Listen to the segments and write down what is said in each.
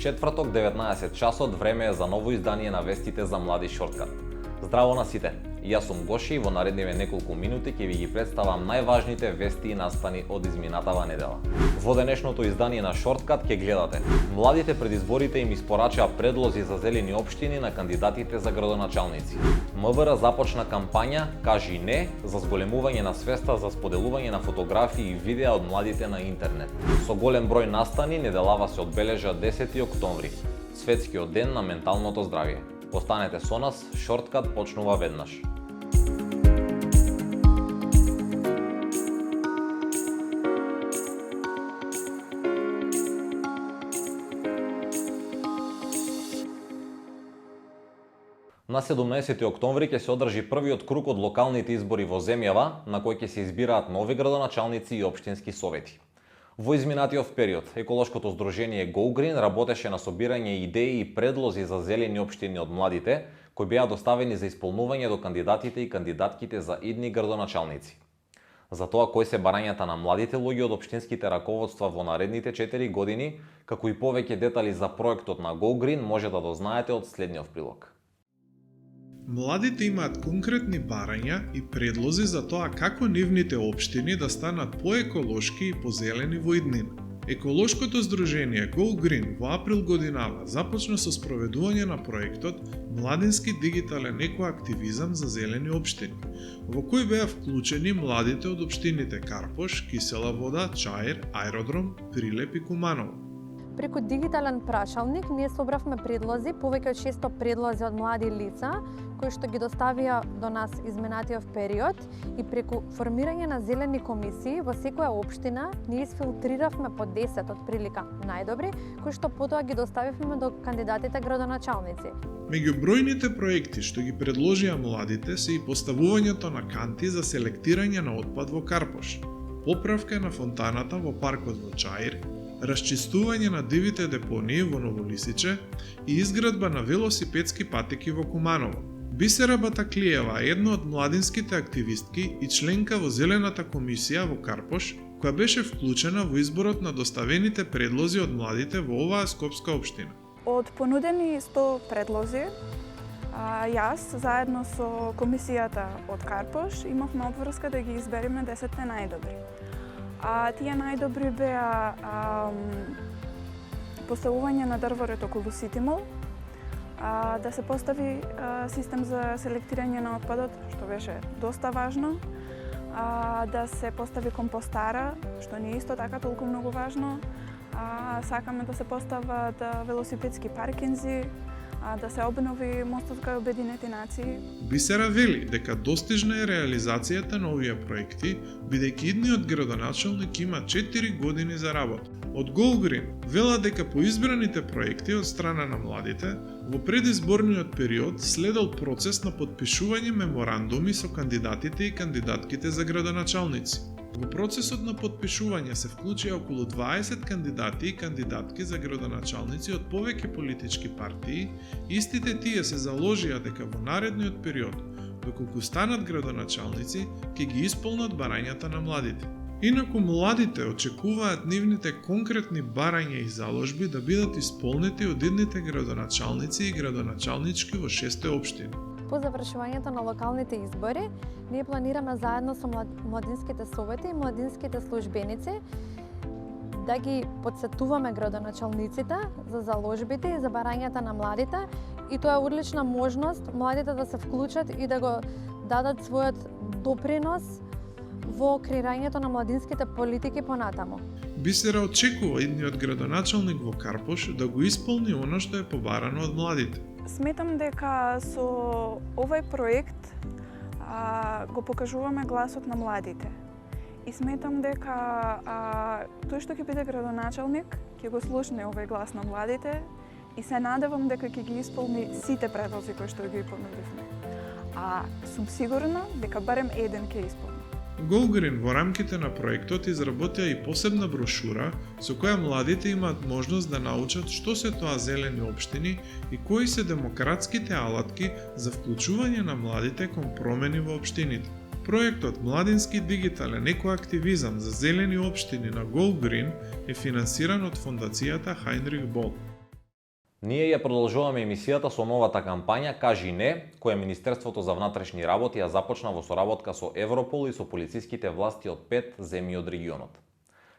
четврток 19 часот време е за ново издание на вестите за млади Шорткат. Здраво на сите! Јас сум Гоши и во наредниве неколку минути ќе ви ги представам најважните вести и настани од изминатава недела. Во денешното издание на Шорткат ќе гледате: младите пред изборите им испорачаа предлози за зелени општини на кандидатите за градоначалници. МВР започна кампања "Кажи не" за зголемување на свеста за споделување на фотографии и видеа од младите на интернет. Со голем број настани неделава се одбележа 10 октомври, Светскиот ден на менталното здравје. Останете со нас, Шорткат почнува веднаш. На 17 октомври ќе се одржи првиот круг од локалните избори во земјава, на кој ќе се избираат нови градоначалници и општински совети. Во изминатиот период, еколошкото здружение Go Green работеше на собирање идеи и предлози за зелени општини од младите, кои беа доставени за исполнување до кандидатите и кандидатките за идни градоначалници. За тоа кои се барањата на младите луѓе од општинските раководства во наредните 4 години, како и повеќе детали за проектот на Go Green може да дознаете од следниот прилог. Младите имаат конкретни барања и предлози за тоа како нивните општини да станат поеколошки и позелени во иднина. Еколошкото здружение Go Green во април годинава започна со спроведување на проектот Младински дигитален екоактивизам за зелени општини, во кој беа вклучени младите од општините Карпош, Кисела вода, Чаир, Аеродром, Прилеп и Куманово. Преку дигитален прашалник ние собравме предлози, повеќе од 600 предлози од млади лица, кои што ги доставија до нас изминатиот период, и преку формирање на зелени комисии во секоја општина ние изфилтриравме по 10 од прилика најдобри, кои што потоа ги доставивме до кандидатите градоначалници. Меѓу бројните проекти што ги предложија младите се и поставувањето на канти за селектирање на отпад во Карпош, поправка на фонтаната во паркот во Чаир, расчистување на дивите депонии во Новолисиче и изградба на велосипедски патеки во Куманово. Бисера Батаклиева е една од младинските активистки и членка во Зелената комисија во Карпош, која беше вклучена во изборот на доставените предлози од младите во оваа скопска општина. Од понудени 100 предлози, јас заедно со комисијата од Карпош имавме обврска да ги избереме 10 најдобри. Тие најдобри беа поставување на дрворед околу Ситимол, да се постави систем за селектирање на отпадот, што беше доста важно, да се постави компостара, што не е исто така толку многу важно, сакаме да се постават велосипедски паркинзи, да се обнови мостот кај Обединети нации. Бисера вели дека достижна е реализацијата на овие проекти, бидејќи идниот градоначалник има 4 години за работа. Од Go Green вела дека по избраните проекти од страна на младите, во предизборниот период следел процес на подпишување меморандуми со кандидатите и кандидатките за градоначалници. Во процесот на подпишување се вклучија околу 20 кандидати и кандидатки за градоначалници од повеќе политички партии. Истите тие се заложија дека во наредниот период, доколку станат градоначалници, ќе ги исполнат барањата на младите. Инаку младите очекуваат нивните конкретни барања и заложби да бидат исполнети од идните градоначалници и градоначалнички во 6 општини. По завршувањето на локалните избори, ние планираме заедно со младинските совети и младинските службеници да ги подсетуваме градоначалниците за заложбите и за барањата на младите, и тоа е одлична можност младите да се вклучат и да го дадат својот допринос во креирањето на младинските политики понатаму. Бисера очекува идниот градоначалник во Карпош да го исполни она што е побарано од младите. Сметам дека со овој проект го покажуваме гласот на младите. И сметам дека тој што ќе биде градоначалник ќе го слушне овој глас на младите и се надевам дека ќе ги исполни сите предлози кои што ги понудивме. Сум сигурна дека барем еден ќе исполни. Go Green во рамките на проектот изработија и посебна брошура со која младите имаат можност да научат што се тоа зелени општини и кои се демократските алатки за вклучување на младите кон промени во општините. Проектот Младински дигитален екоактивизам за зелени општини на Go Green е финансиран од фондацијата Хайнрих Бол. Ние ја продолжуваме емисијата со новата кампања Кажи не, која Министерството за внатрешни работи ја започна во соработка со Европол и со полициските власти од 5 земји од регионот.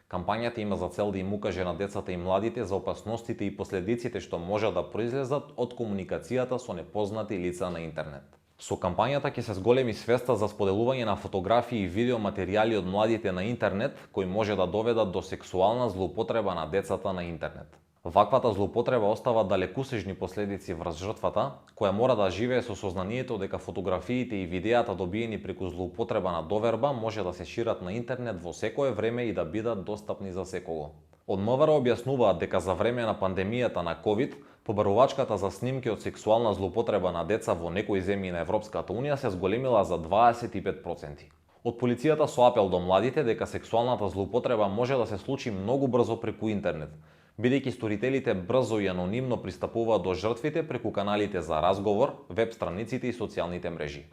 Кампањата има за цел да им укаже на децата и младите за опасностите и последиците што може да произлезат од комуникацијата со непознати лица на интернет. Со кампањата ќе се зголеми свеста за споделување на фотографии и видеоматеријали од младите на интернет кои може да доведат до сексуална злоупотреба на децата на интернет. Ваквата злоупотреба остава далекусежни последици врз жртвата, која мора да живее со сознанието дека фотографиите и видеата добиени преку злоупотреба на доверба може да се шират на интернет во секое време и да бидат достапни за секого. Од МВР објаснуваат дека за време на пандемијата на COVID, побарувачката за снимки од сексуална злоупотреба на деца во некои земји на Европската Унија се зголемила за 25%. Од полицијата со апел до младите дека сексуалната злоупотреба може да се случи многу брзо преку интернет, бидејќи сторителите брзо и анонимно пристапуваат до жртвите преку каналите за разговор, веб страниците и социјалните мрежи.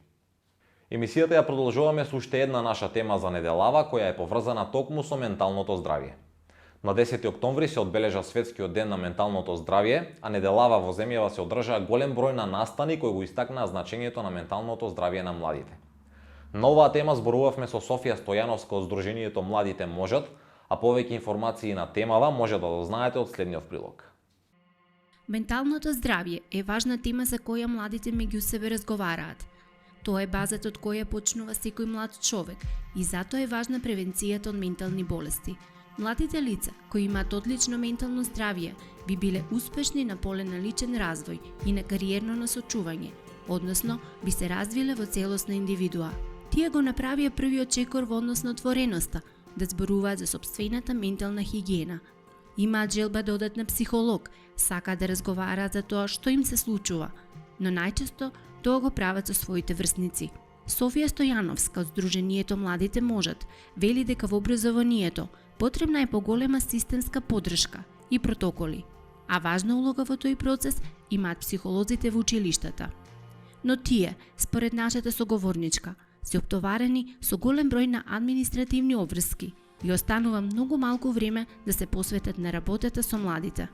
Емисијата ја продолжуваме со уште една наша тема за неделава, која е поврзана токму со менталното здравје. На 10 октомври се одбележа Светскиот ден на менталното здравје, а неделава во земјава се одржаа голем број на настани кои го истакнаа значењето на менталното здравје на младите. На оваа тема зборувавме со Софија Стојановска од Сдруженијето Младите можат, а повеќе информации на темава може да дознаете од следниот прилог. Менталното здравје е важна тема за која младите меѓу себе разговараат. Тоа е базата од која почнува секој млад човек и затоа е важна превенцијата од ментални болести. Младите лица кои имаат одлично ментално здравје би биле успешни на поле на личен развој и на кариерно насочување, односно би се развиле во целосна индивидуа. Тие го направија првиот чекор во однос на отвореноста, да зборуваат за сопствената ментална хигиена. Имаат желба да одат на психолог, сакаат да разговараат за тоа што им се случува, но најчесто тоа го прават со своите врсници. Софија Стојановска од Сдруженијето Младите можат вели дека во образованието потребна е поголема системска поддршка и протоколи, а важна улога во тој процес имаат психолозите во училиштата. Но тие, според нашата соговорничка, се оптоварени со голем број на административни обврски и останува многу малку време да се посветат на работата со младите.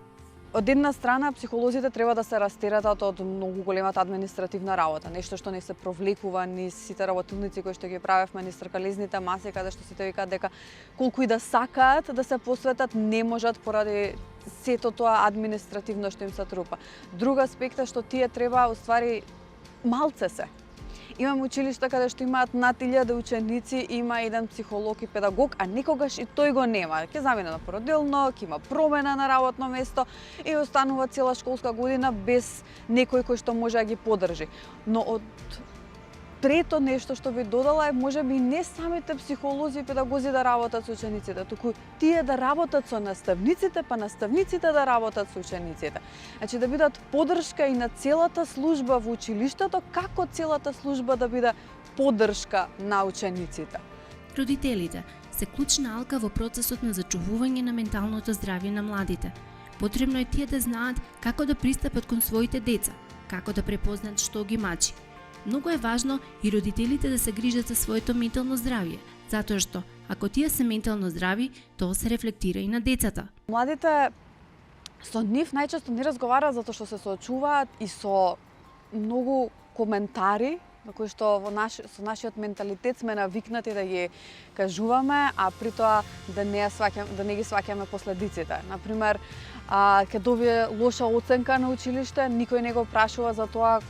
Од една страна, психолозите треба да се растеретат од многу големата административна работа, нешто што не се провлекува ни сите работилници кои што ги правевме, ни стркалезните маси, каде што сите викаат дека колку и да сакаат да се посветат, не можат поради сето тоа административно што им се трупа. Друг аспект е што тие треба, уствари, малце се. Имам училишта каде што имаат над 1000 ученици, има еден психолог и педагог, а никогаш и тој го нема. Ќе замине на породелно, ќе има промена на работно место и останува цела школска година без некој кој што може да ги поддржи. Но од трето нешто што би додала е можеби не самите психолози и педагози да работат со учениците, туку тие да работат со наставниците, па наставниците да работат со учениците. Значи да бидат поддршка и на целата служба во училиштето, како целата служба да биде поддршка на учениците. Родителите се клучна алка во процесот на зачувување на менталното здравје на младите. Потребно е тие да знаат како да пристапат кон своите деца, како да препознаат што ги мачи. Многу е важно и родителите да се грижат за своето ментално здравје, затоа што ако тие се ментално здрави, тоа се рефлектира и на децата. Младите со нив најчесто не разговараат затоа што се соочуваат и со многу коментари на кои што со нашиот менталитет сме навикнати да ги кажуваме, а при тоа да не ги сваќаме последиците. Например, ќе добие лоша оценка на училиште, никој не го прашува за тоа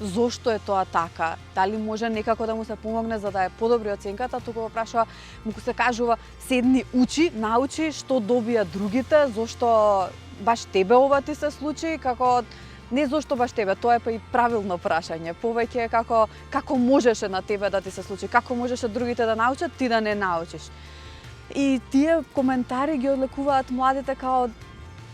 зошто е тоа така, дали може некако да му се помогне за да е подобри оценката, туку го прашува, му се кажува седни учи, научи што добија другите, зошто баш тебе ова ти се случи, како не зошто баш тебе, тоа е па и правилно прашање, повеќе како можеше на тебе да ти се случи, како можеше другите да научат, ти да не научиш. И тие коментари ги одлекуваат младите као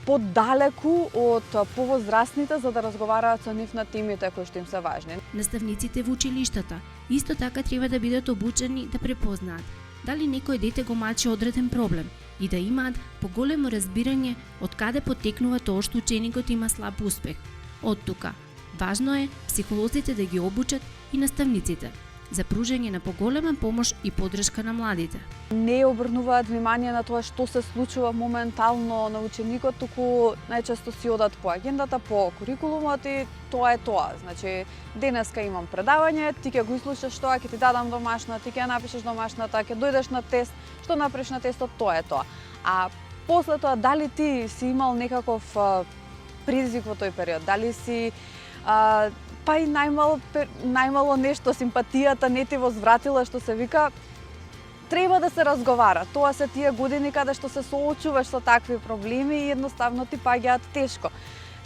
подалеку од повозрастните за да разговараат со нив на темите кои што им се важни. Наставниците во училиштата исто така треба да бидат обучени да препознаат дали некој дете го мачи одреден проблем и да имаат поголемо разбирање од каде потекнува тоа што ученикот има слаб успех. Од тука, важно е психолозите да ги обучат и наставниците, за пружање на поголема помош и поддршка на младите. Не обрнуваат внимание на тоа што се случува моментално на ученикот, туку најчесто си одат по агендата, по курикулумот и тоа е тоа. Значи, денеска имам предавање, ти ќе го изслушаш тоа, ќе ти дадам домашна, ти ќе напишеш домашната, ќе дојдеш на тест, што направиш на тестот, тоа е тоа. А после тоа, дали ти си имал некаков предизвик во тој период, дали си па и најмало нешто, симпатијата не ти возвратила, што се вика, треба да се разговара. Тоа се тие години каде што се соочуваш со такви проблеми и едноставно ти паѓаат тешко.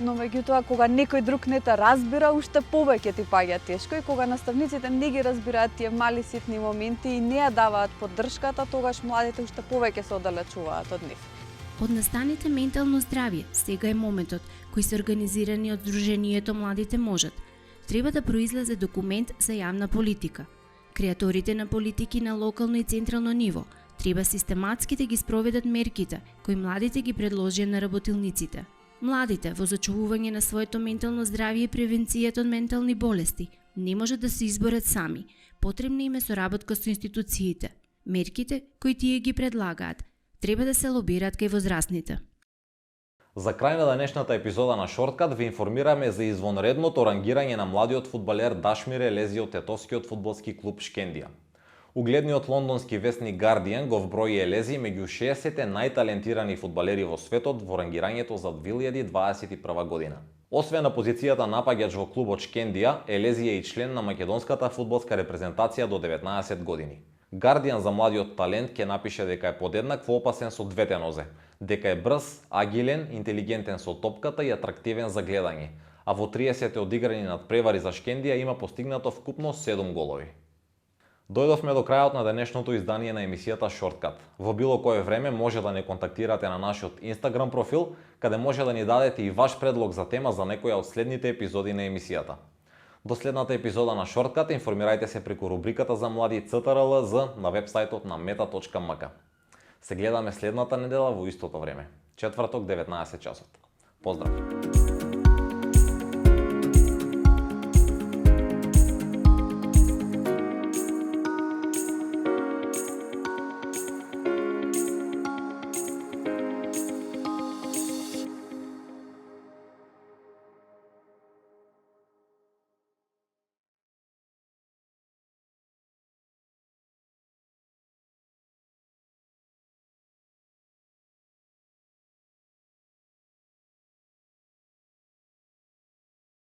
Но меѓутоа, кога некој друг не те разбира, уште повеќе ти паѓа тешко и кога наставниците не ги разбираат тие мали ситни моменти и не ја даваат поддршката, тогаш младите уште повеќе се оддалечуваат од нив. Од настаните ментално здравје, сега е моментот кој се организирани од Сдруженијето Младите можат. Треба да произлезе документ за јавна политика. Креаторите на политики на локално и централно ниво треба систематски да ги спроведат мерките кои младите ги предложија на работилниците. Младите во зачувување на своето ментално здравје и превенцијата од ментални болести не можат да се изборат сами. Потребна им е соработка со институциите. Мерките кои тие ги предлагаат треба да се лобираат кај возрастните. За крај на денешната епизода на Шорткат ви информираме за извонредното рангирање на младиот фудбалер Дашмир Елези од тетовскиот фудбалски клуб Шкендија. Угледниот лондонски весник Guardian го вброи Елези меѓу 60 најталентирани фудбалери во светот во рангирањето за 2021 година. Освен на позицијата напаѓач во клубот Шкендија, Елези е и член на македонската фудбалска репрезентација до 19 години. Guardian за младиот талент ќе напише дека е подеднакво опасен со двете нозе, дека е брз, агилен, интелигентен со топката и атрактивен за гледање, а во 30 одиграни надпревари за Шкендија има постигнато вкупно 7 голови. Дојдовме до крајот на денешното издание на емисијата Шорткат. Во било кое време може да не контактирате на нашиот Instagram профил, каде може да ни дадете и ваш предлог за тема за некоја од следните епизоди на емисијата. До следната епизода на Шорткат информирајте се преку рубриката за млади CTRLZ на вебсајтот на meta.mk. Се гледаме следната недела во истото време, четврток 19 часот. Поздрав!